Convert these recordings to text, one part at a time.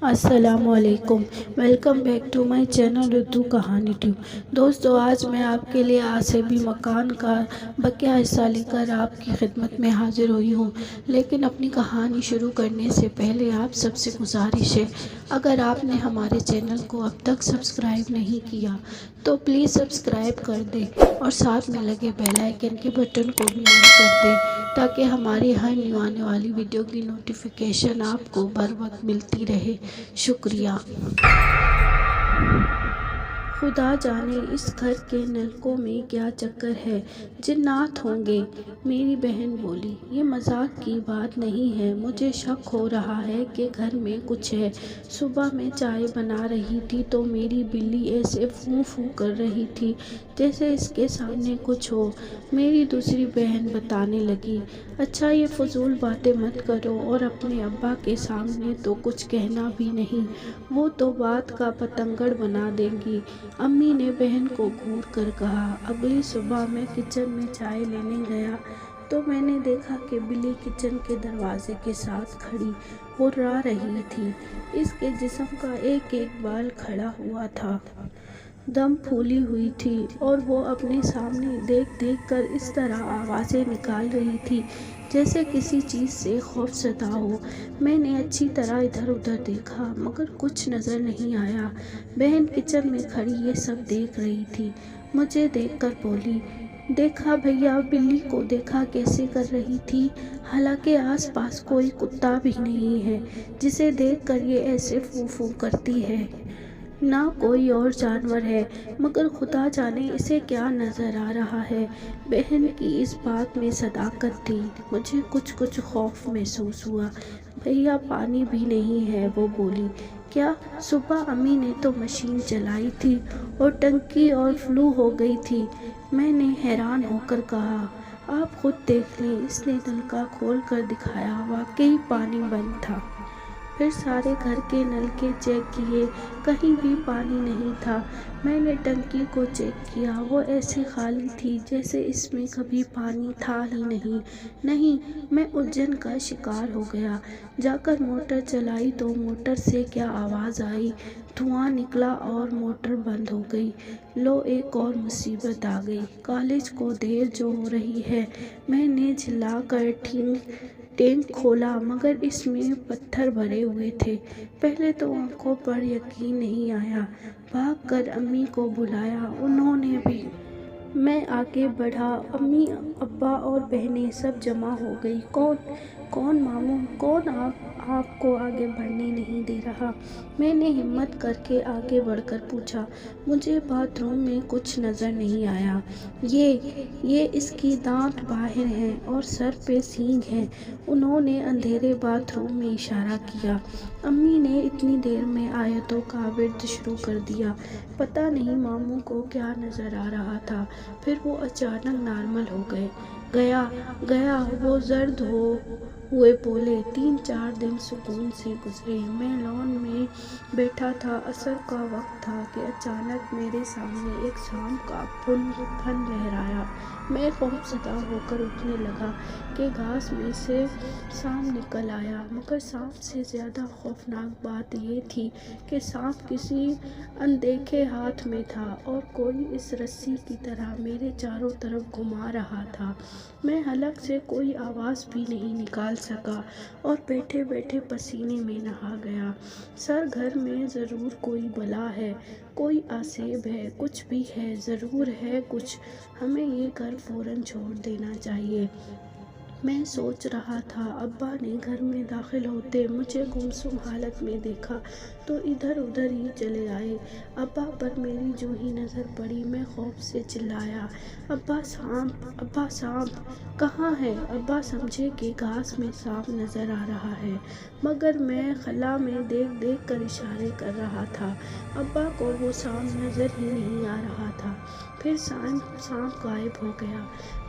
السلام علیکم، welcome back to my channel Urdu کہانی ٹیوب۔ دوستو، آج میں آپ کے لیے آسیبی مکان کا بقیہ حصہ لے کر آپ کی خدمت میں حاضر ہوئی ہوں، لیکن اپنی کہانی شروع کرنے سے پہلے آپ سب سے گزارش ہے، اگر آپ نے ہمارے چینل کو اب تک سبسکرائب نہیں کیا تو پلیز سبسکرائب کر دیں اور ساتھ میں لگے بیل آئیکن کے بٹن کو بھی آن کر دیں تاکہ ہماری ہر نیو آنے والی ویڈیو کی نوٹیفیکیشن آپ کو بر وقت ملتی رہے۔ شکریہ۔ خدا جانے اس گھر کے نلکوں میں کیا چکر ہے، جنات ہوں گے، میری بہن بولی۔ یہ مذاق کی بات نہیں ہے، مجھے شک ہو رہا ہے کہ گھر میں کچھ ہے۔ صبح میں چائے بنا رہی تھی تو میری بلی ایسے فوں فوں کر رہی تھی جیسے اس کے سامنے کچھ ہو۔ میری دوسری بہن بتانے لگی، اچھا یہ فضول باتیں مت کرو اور اپنے ابا کے سامنے تو کچھ کہنا بھی نہیں، وہ تو بات کا بتنگڑ بنا دیں گی۔ امی نے بہن کو گھور کر کہا۔ اگلی صبح میں کچن میں چائے لینے گیا تو میں نے دیکھا کہ بلی کچن کے دروازے کے ساتھ کھڑی غرا رہی تھی۔ اس کے جسم کا ایک ایک بال کھڑا ہوا تھا، دم پھولی ہوئی تھی اور وہ اپنے سامنے دیکھ دیکھ کر اس طرح آوازیں نکال رہی تھی جیسے کسی چیز سے خوف زدہ ہو۔ میں نے اچھی طرح ادھر ادھر دیکھا مگر کچھ نظر نہیں آیا۔ بہن کچن میں کھڑی یہ سب دیکھ رہی تھی، مجھے دیکھ کر بولی، دیکھا بھیا، بلی کو دیکھا کیسے کر رہی تھی، حالانکہ آس پاس کوئی کتا بھی نہیں ہے جسے دیکھ کر یہ ایسے فوں فوں کرتی ہے، نہ کوئی اور جانور ہے، مگر خدا جانے اسے کیا نظر آ رہا ہے۔ بہن کی اس بات میں صداقت تھی، مجھے کچھ خوف محسوس ہوا۔ بھیا پانی بھی نہیں ہے، وہ بولی۔ کیا؟ صبح امی نے تو مشین چلائی تھی اور ٹنکی اوور فلو ہو گئی تھی۔ میں نے حیران ہو کر کہا، آپ خود دیکھ لیں۔ اس نے نلکا کھول کر دکھایا، واقعی پانی بند تھا۔ پھر سارے گھر کے نلکے چیک کیے، کہیں بھی پانی نہیں تھا۔ میں نے ٹنکی کو چیک کیا، وہ ایسے خالی تھی جیسے اس میں کبھی پانی تھا ہی نہیں۔ نہیں، میں الجھن کا شکار ہو گیا۔ جا کر موٹر چلائی تو موٹر سے کیا آواز آئی، دھواں نکلا اور موٹر بند ہو گئی۔ لو، ایک اور مصیبت آ گئی، کالج کو دیر جو ہو رہی ہے۔ میں نے جھلا کر ٹینک کھولا مگر اس میں پتھر بھرے ہوئے تھے۔ پہلے تو آنکھوں پر یقین نہیں آیا، بھاگ کر امی کو بلایا، انہوں نے بھی۔ میں آگے بڑھا، امی، ابا اور بہنیں سب جمع ہو گئی۔ کون ماموں، کون آپ کو آگے بڑھنے نہیں دے رہا؟ میں نے ہمت کر کے آگے بڑھ کر پوچھا۔ مجھے باتھ روم میں کچھ نظر نہیں آیا۔ یہ اس کی دانت باہر ہیں اور سر پہ سینگ ہیں، انہوں نے اندھیرے باتھ روم میں اشارہ کیا۔ امی نے اتنی دیر میں آیتوں کا ورد شروع کر دیا۔ پتہ نہیں ماموں کو کیا نظر آ رہا تھا، پھر وہ اچانک نارمل ہو گیا، وہ زرد ہوئے بولے، 3-4 دن سکون سے گزرے۔ میں لان میں بیٹھا تھا، عصر کا وقت تھا کہ اچانک میرے سامنے ایک سانپ کا پھن لہرایا۔ میں خوف زدہ ہو کر اٹھنے لگا کہ گھاس میں سے سانپ نکل آیا، مگر سانپ سے زیادہ خوفناک بات یہ تھی کہ سانپ کسی اندیکھے ہاتھ میں تھا اور کوئی اس رسی کی طرح میرے چاروں طرف گھما رہا تھا۔ میں حلق سے کوئی آواز بھی نہیں نکال سکا اور بیٹھے بیٹھے پسینے میں نہا گیا۔ سر، گھر میں ضرور کوئی بلا ہے، کوئی آسیب ہے، کچھ بھی ہے، ضرور ہے کچھ، ہمیں یہ گھر فوراً چھوڑ دینا چاہیے۔ میں سوچ رہا تھا، ابا نے گھر میں داخل ہوتے مجھے گمسم حالت میں دیکھا تو ادھر ادھر ہی چلے آئے۔ ابا پر میری جو ہی نظر پڑی میں خوف سے چلایا، ابا سانپ کہاں ہے؟ ابا سمجھے کہ گھاس میں سانپ نظر آ رہا ہے، مگر میں خلا میں دیکھ دیکھ کر اشارے کر رہا تھا۔ ابا کو وہ سانپ نظر ہی نہیں آ رہا تھا۔ پھر سانپ غائب ہو گیا۔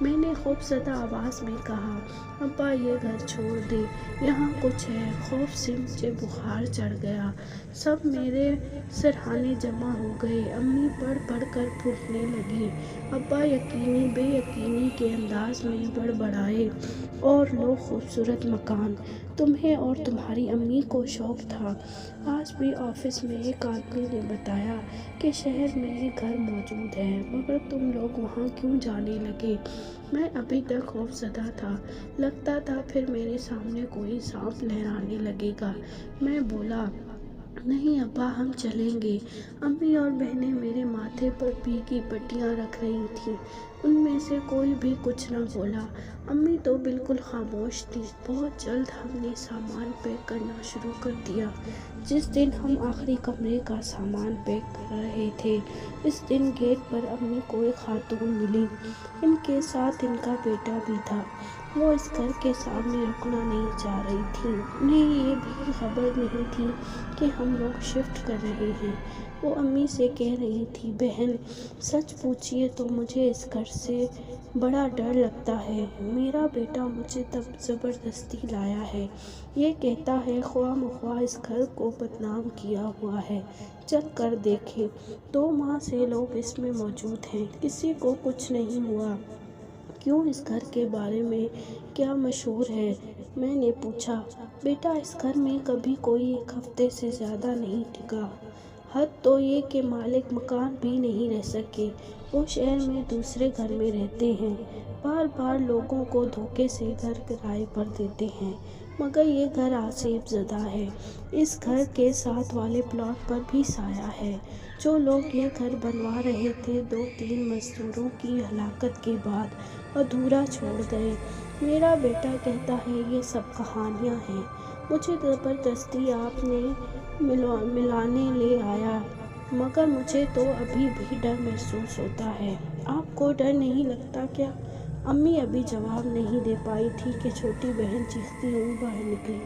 میں نے خوفزدہ آواز میں کہا، ابا یہ گھر چھوڑ دے، یہاں کچھ ہے۔ خوف سے مجھے بخار چڑھ گیا۔ سب میرے سرہانے جمع ہو گئے۔ امی پڑھ پڑھ کر پھونکنے لگی۔ ابا یقینی بے یقینی کے انداز میں بڑبڑائے، اور لو خوبصورت مکان! تمہیں اور تمہاری امی کو شوق تھا۔ آج بھی آفس میں ایک آدمی نے بتایا کہ شہر میں ایک گھر موجود ہے، مگر تم لوگ وہاں کیوں جانے لگے؟ میں ابھی تک خوفزدہ تھا، لگتا تھا پھر میرے سامنے کوئی سانپ لہرانے لگے گا۔ میں بولا، نہیں ابا، ہم چلیں گے۔ امی اور بہنیں میرے ماتھے پر بھیگی پٹیاں رکھ رہی تھیں۔ ان میں سے کوئی بھی کچھ نہ بولا۔ امی تو بالکل خاموش تھی۔ بہت جلد ہم نے سامان پیک کرنا شروع کر دیا۔ جس دن ہم آخری کمرے کا سامان پیک کر رہے تھے، اس دن گیٹ پر امی کو ایک خاتون ملی۔ ان کے ساتھ ان کا بیٹا بھی تھا۔ وہ اس گھر کے سامنے رکنا نہیں چاہ رہی تھیں۔ انہیں یہ بھی خبر نہیں تھی کہ ہم لوگ شفٹ کر رہے ہیں۔ وہ امی سے کہہ رہی تھی، بہن، سچ پوچھیے تو مجھے اس گھر سے بڑا ڈر لگتا ہے۔ میرا بیٹا مجھے تب زبردستی لایا ہے۔ یہ کہتا ہے خواہ مخواہ اس گھر کو بدنام کیا ہوا ہے۔ چل کر دیکھیں۔ 2 ماہ سے لوگ اس میں موجود ہیں، کسی کو کچھ نہیں ہوا۔ کیوں، اس گھر کے بارے میں کیا مشہور ہے؟ میں نے پوچھا۔ بیٹا، اس گھر میں کبھی کوئی 1 ہفتے سے زیادہ نہیں ٹکا۔ حد تو یہ کہ مالک مکان بھی نہیں رہ سکے۔ وہ شہر میں دوسرے گھر میں رہتے ہیں، بار بار لوگوں کو دھوکے سے گھر کرائے پر دیتے ہیں، مگر یہ گھر آسیب زدہ ہے۔ اس گھر کے ساتھ والے پلاٹ پر بھی سایہ ہے۔ جو لوگ یہ گھر بنوا رہے تھے 2-3 مزدوروں کی ہلاکت کے بعد ادھورا چھوڑ گئے۔ میرا بیٹا کہتا ہے یہ سب کہانیاں ہیں۔ مجھے زبردستی آپ نے ملانے لے آیا، مگر مجھے تو ابھی بھی ڈر محسوس ہوتا ہے۔ آپ کو ڈر نہیں لگتا کیا؟ امی ابھی جواب نہیں دے پائی تھی کہ چھوٹی بہن چیختی ہوئی باہر نکلی،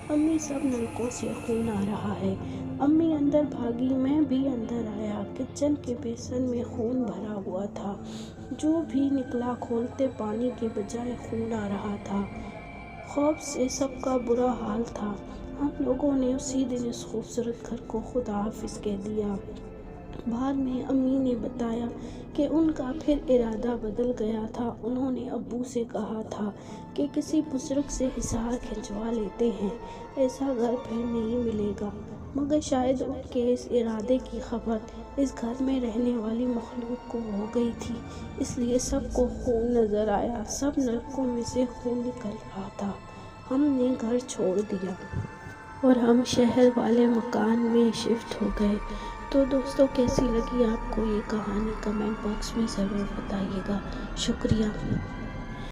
امی سب نلکوں سے خون آ رہا ہے۔ امی اندر بھاگی، میں بھی اندر آیا۔ کچن کے بیسن میں خون بھرا ہوا تھا۔ جو بھی نکلا کھولتے پانی کے بجائے خون آ رہا تھا۔ خوف سے سب کا برا حال تھا۔ ہم لوگوں نے اسی دن اس خوبصورت گھر کو خدا حافظ کہہ دیا۔ بعد میں امی نے بتایا کہ ان کا پھر ارادہ بدل گیا تھا۔ انہوں نے ابو سے کہا تھا کہ کسی بزرگ سے حصار کھنچوا لیتے ہیں، ایسا گھر پھر نہیں ملے گا، مگر شاید ان کے اس ارادے کی خبر اس گھر میں رہنے والی مخلوق کو ہو گئی تھی، اس لیے سب کو خون نظر آیا، سب نلکوں میں سے خون نکل رہا تھا۔ ہم نے گھر چھوڑ دیا اور ہم شہر والے مکان میں شفٹ ہو گئے۔ تو دوستو، کیسی لگی آپ کو یہ کہانی؟ کمنٹ باکس میں ضرور بتائیے گا۔ شکریہ۔